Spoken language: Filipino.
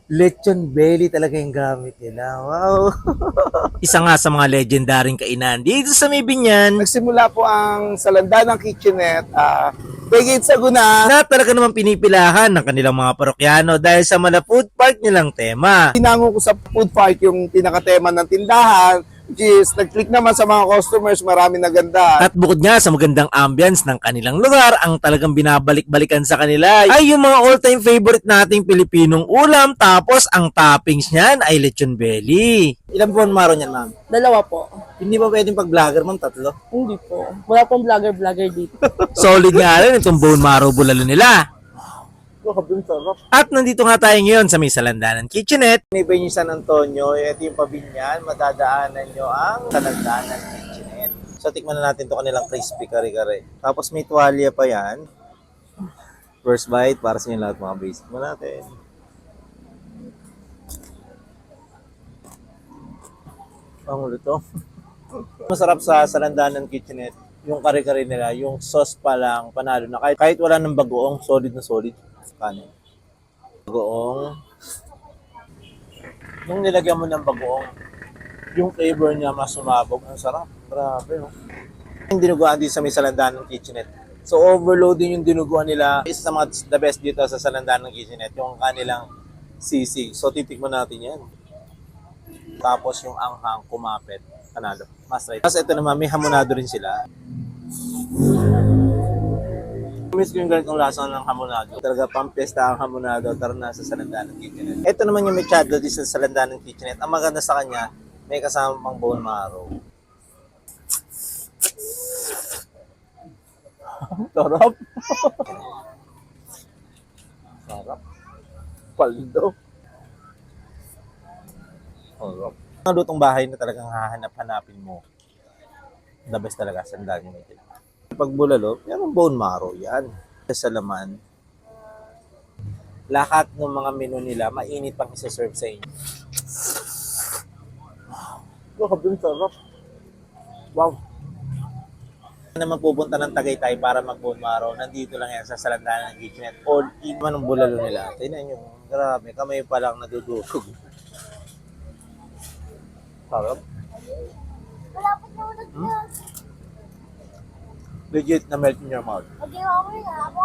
Lechon belly talaga yung gamit nila. Wow. Isa nga sa mga legendaring kainan dito sa may Binyan Nagsimula po ang Salandanang Kitchenette, Brigade Saguna. na talaga naman pinipilahan ng kanilang mga parokyano dahil sa mala food park nilang tema. Tinango ko sa food park yung pinakatema ng tindahan, which is nag-click naman sa mga customers, marami naganda. At bukod nga sa magandang ambience ng kanilang lugar, ang talagang binabalik-balikan sa kanila ay yung mga all-time favorite nating Pilipinong ulam, tapos ang toppings niyan ay lechon belly. Ilang buwan maro niyan, ma'am? 2 po. Hindi ba pwedeng pag-vlogger, ma'am? 3? Hindi po. Wala pong vlogger dito. Solid nga rin itong bone marrow bulalo nila. Grabe, sarap. At nandito nga tayo ngayon sa may Salandanan Kitchenette. May Benny San Antonio, ito yung pabinyan, madadaanan nyo ang Salandanan Kitchenette. So tikman na natin to kanilang crispy kare-kare. Tapos may tuwalya pa yan. First bite para sa inyo lahat mga basic mo natin. Ang luto. Masarap sa Salandanan Kitchenette, yung kare-kare nila, yung sauce pa lang, panalo na. Kahit wala ng bagoong, solid na solid. Kanin. Bagoong. Nung nilagyan mo ng bagoong, yung flavor niya mas sumabog. Ang sarap. Grabe, no? Yung dinuguan dito sa may Salandanan Kitchenette. So, overloading yung dinuguan nila. Isa sa mga the best dito sa Salandanan Kitchenette, yung kanilang sisig. So, titikman natin yan. Tapos yung anghang kumapit. Panalo. Mas right. Tapos ito naman, may hamonado rin sila. Miss ko yung ganitong lasa ng hamonado. Talaga pampesta ang hamonado. Tara na sa Salandanan Kitchenette. Ito naman yung mechado dito sa Salandanan Kitchenette. Ang maganda sa kanya, may kasama pang bone marrow. Sarap. Sarap. Paldo. Sarap. Ang lutong bahay na talagang hahanap-hanapin mo. The best talaga sa Salandanan Kitchenette. Pag bulalo, yan ang bone marrow yan. Sa laman, lahat ng mga menu nila, mainit pang isa-serve sa inyo. Grabe, sarap. Wow. Naman pupunta ng Tagaytay para mag-bone marrow, nandito lang yan sa Salandanan Kitchenette. All in man ang bulalo nila. Tingnan nyo, grabe, kamay pa lang nadudusog. Sarap. Legit na melt in your mouth. Okay, okay na ako.